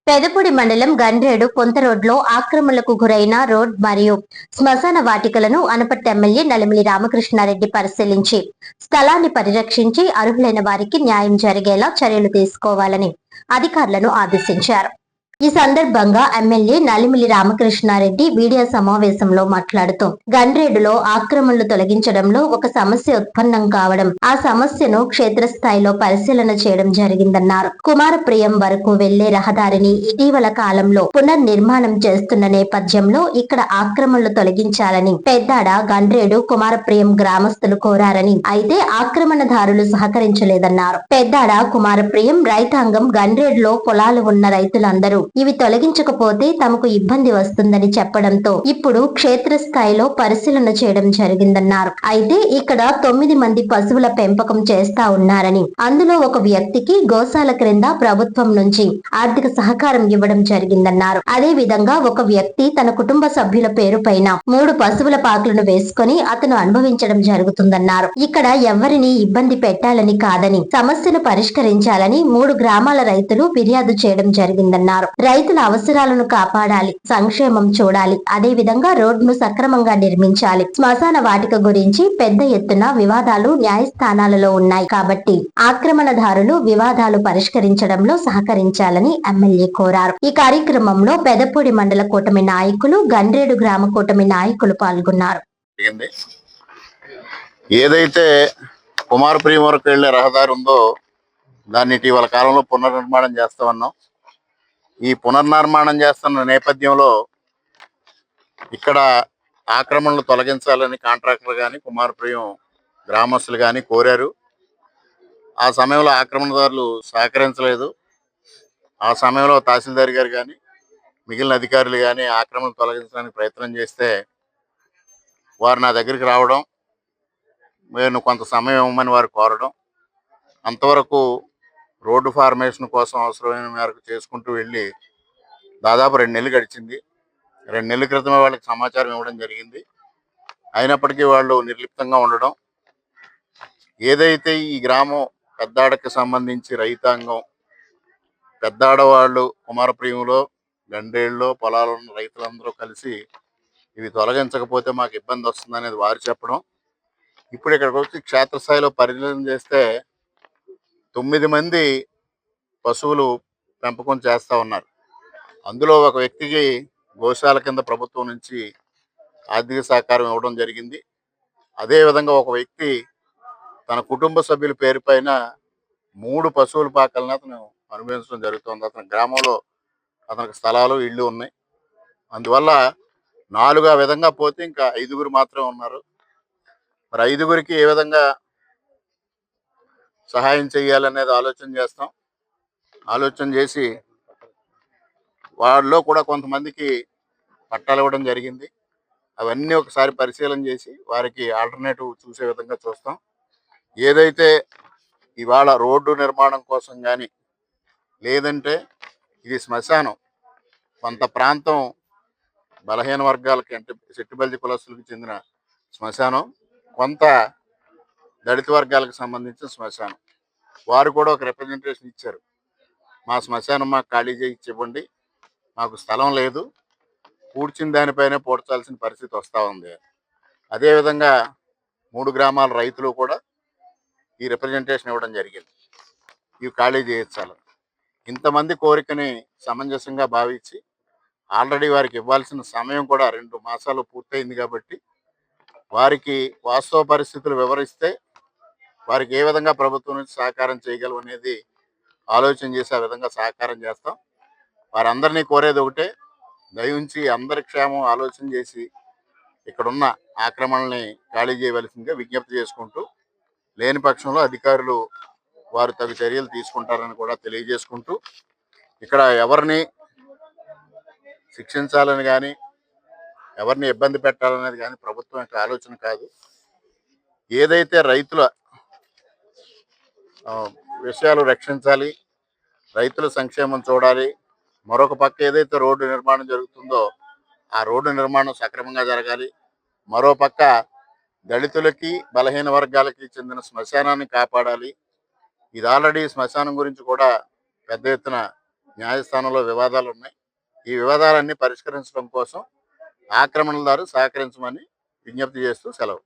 పెదపూడి మండలం గండ్రేడు పొంత రోడ్లో ఆక్రమణలకు గురైన రోడ్ మరియు శ్మశాన వాటికలను అనపర్తి ఎమ్మెల్యే నలిమిలి రామకృష్ణారెడ్డి పరిశీలించి స్థలాన్ని పరిరక్షించి అర్హులైన వారికి న్యాయం జరిగేలా చర్యలు తీసుకోవాలని అధికారులను ఆదేశించారు. ఈ సందర్భంగా ఎమ్మెల్యే నలిమిలి రామకృష్ణారెడ్డి మీడియా సమావేశంలో మాట్లాడుతూ గండ్రేడులో ఆక్రమణలు తొలగించడంలో ఒక సమస్య ఉత్పన్నం కావడం, ఆ సమస్యను క్షేత్రస్థాయిలో పరిశీలన చేయడం జరిగిందన్నారు. కుమారప్రియం వరకు వెళ్లే రహదారిని ఇటీవల కాలంలో పునర్నిర్మాణం చేస్తున్న నేపథ్యంలో ఇక్కడ ఆక్రమణలు తొలగించాలని పెద్దాడ, గండ్రేడు, కుమారప్రియం గ్రామస్తులు కోరారని, అయితే ఆక్రమణదారులు సహకరించలేదన్నారు. పెద్దాడ, కుమారప్రియం రైతాంగం గండ్రేడులో పొలాలు ఉన్న రైతులందరూ ఇవి తొలగించకపోతే తమకు ఇబ్బంది వస్తుందని చెప్పడంతో ఇప్పుడు క్షేత్రస్థాయిలో పరిశీలన చేయడం జరిగిందన్నారు. అయితే ఇక్కడ 9 మంది పశువుల పెంపకం చేస్తా ఉన్నారని, అందులో ఒక వ్యక్తికి గోశాల క్రింద ప్రభుత్వం నుంచి ఆర్థిక సహకారం ఇవ్వడం జరిగిందన్నారు. అదే విధంగా ఒక వ్యక్తి తన కుటుంబ సభ్యుల పేరు పైన 3 పశువుల పాకలను వేసుకుని అతను అనుభవించడం జరుగుతుందన్నారు. ఇక్కడ ఎవరిని ఇబ్బంది పెట్టాలని కాదని, సమస్యను పరిష్కరించాలని 3 గ్రామాల రైతులు ఫిర్యాదు చేయడం జరిగిందన్నారు. రైతుల అవసరాలను కాపాడాలి, సంక్షేమం చూడాలి, అదే విధంగా రోడ్డును సక్రమంగా నిర్మించాలి. శ్మశాన వాటిక గురించి పెద్ద ఎత్తున వివాదాలు న్యాయస్థానాలలో ఉన్నాయి కాబట్టి ఆక్రమణదారులు వివాదాలు పరిష్కరించడంలో సహకరించాలని ఎమ్మెల్యే కోరారు. ఈ కార్యక్రమంలో పెదపూడి మండల కూటమి నాయకులు, గండ్రేడు గ్రామ కూటమి నాయకులు పాల్గొన్నారు. ఏదైతే కుమారప్రియం వరకు వెళ్లే రహదారి ఉందో దాన్ని ఇటీవల కాలంలో పునర్నిర్మాణం చేస్తామన్నాం. ఈ పునర్నిర్మాణం చేస్తున్న నేపథ్యంలో ఇక్కడ ఆక్రమణలు తొలగించాలని కాంట్రాక్టర్ కానీ కుమారప్రియం గ్రామస్తులు కానీ కోరారు. ఆ సమయంలో ఆక్రమణదారులు సహకరించలేదు. ఆ సమయంలో తహసీల్దార్ గారు కానీ మిగిలిన అధికారులు కానీ ఆక్రమణ తొలగించడానికి ప్రయత్నం చేస్తే వారు నా దగ్గరికి రావడం, నేను కొంత సమయం ఇవ్వమని వారు కోరడం, అంతవరకు రోడ్డు ఫార్మేషన్ కోసం అవసరమైన మేరకు చేసుకుంటూ వెళ్ళి దాదాపు 2 నెలలు గడిచింది. 2 నెలల క్రితమే వాళ్ళకి సమాచారం ఇవ్వడం జరిగింది. అయినప్పటికీ వాళ్ళు నిర్లిప్తంగా ఉండడం, ఏదైతే ఈ గ్రామం పెద్దాడకి సంబంధించి రైతాంగం, పెద్దాడ వాళ్ళు కుమారప్రియంలో గండ్రేళ్ళలో పొలాలు ఉన్న రైతులందరూ కలిసి ఇవి తొలగించకపోతే మాకు ఇబ్బంది వస్తుంది అనేది వారు చెప్పడం, ఇప్పుడు ఇక్కడికి వచ్చి క్షేత్రస్థాయిలో పరిశీలన చేస్తే 9 మంది పశువులు పెంపకం చేస్తూ ఉన్నారు. అందులో ఒక వ్యక్తికి గోశాల కింద ప్రభుత్వం నుంచి ఆర్థిక సహకారం ఇవ్వడం జరిగింది. అదేవిధంగా ఒక వ్యక్తి తన కుటుంబ సభ్యుల పేరు పైన 3 పశువుల పాకలను అతను అనుభవించడం జరుగుతుంది. అతని గ్రామంలో అతనికి స్థలాలు, ఇళ్ళు ఉన్నాయి. అందువల్ల 4 ఆ విధంగా పోతే ఇంకా 5గురు మాత్రమే ఉన్నారు. మరి 5గురికి ఏ విధంగా సహాయం చేయాలనేది ఆలోచన చేస్తాం. ఆలోచన చేసి వాళ్ళలో కూడా కొంతమందికి పట్టాలు ఇవ్వడం జరిగింది. అవన్నీ ఒకసారి పరిశీలన చేసి వారికి ఆల్టర్నేటివ్ చూసే విధంగా చూస్తాం. ఏదైతే ఇవాళ రోడ్డు నిర్మాణం కోసం కానీ, లేదంటే ఇది శ్మశానం, కొంత ప్రాంతం బలహీన వర్గాలకి అంటే సెట్టుబల్జి కులస్తులకు చెందిన శ్మశానం, కొంత దళిత వర్గాలకు సంబంధించిన శ్మశానం. వారు కూడా ఒక రిప్రజెంటేషన్ ఇచ్చారు. మా శ్మశానం మాకు ఖాళీ చేయించి ఇవ్వండి, మాకు స్థలం లేదు, పూడ్చిన దానిపైనే పూడ్చాల్సిన పరిస్థితి వస్తూ ఉంది. అదేవిధంగా 3 గ్రామాల రైతులు కూడా ఈ రిప్రజెంటేషన్ ఇవ్వడం జరిగింది, ఇవి ఖాళీ చేయించాలి. ఇంతమంది కోరికని సమంజసంగా భావించి ఆల్రెడీ వారికి ఇవ్వాల్సిన సమయం కూడా 2 మాసాలు పూర్తయింది కాబట్టి వారికి వాస్తవ పరిస్థితులు వివరిస్తే వారికి ఏ విధంగా ప్రభుత్వం నుంచి సహకారం చేయగలం అనేది ఆలోచన చేసి ఆ విధంగా సహకారం చేస్తాం. వారందరినీ కోరేది ఒకటే, దయించి అందరి క్షేమం ఆలోచన చేసి ఇక్కడున్న ఆక్రమణల్ని ఖాళీ చేయవలసిందిగా విజ్ఞప్తి చేసుకుంటూ, లేని పక్షంలో అధికారులు వారు తగు చర్యలు తీసుకుంటారని కూడా తెలియజేసుకుంటూ, ఇక్కడ ఎవరిని శిక్షించాలని కానీ ఎవరిని ఇబ్బంది పెట్టాలనేది కానీ ప్రభుత్వం యొక్క ఆలోచన కాదు. ఏదైతే రైతుల విషయాలు రక్షించాలి, రైతుల సంక్షేమం చూడాలి, మరొక పక్క ఏదైతే రోడ్డు నిర్మాణం జరుగుతుందో ఆ రోడ్డు నిర్మాణం సక్రమంగా జరగాలి, మరో పక్క దళితులకి బలహీన వర్గాలకి చెందిన శ్మశానాన్ని కాపాడాలి. ఇది ఆల్రెడీ శ్మశానం గురించి కూడా పెద్ద ఎత్తున న్యాయస్థానంలో వివాదాలు ఉన్నాయి. ఈ వివాదాలన్నీ పరిష్కరించడం కోసం ఆక్రమణదారు సహకరించమని విజ్ఞప్తి చేస్తూ సెలవు.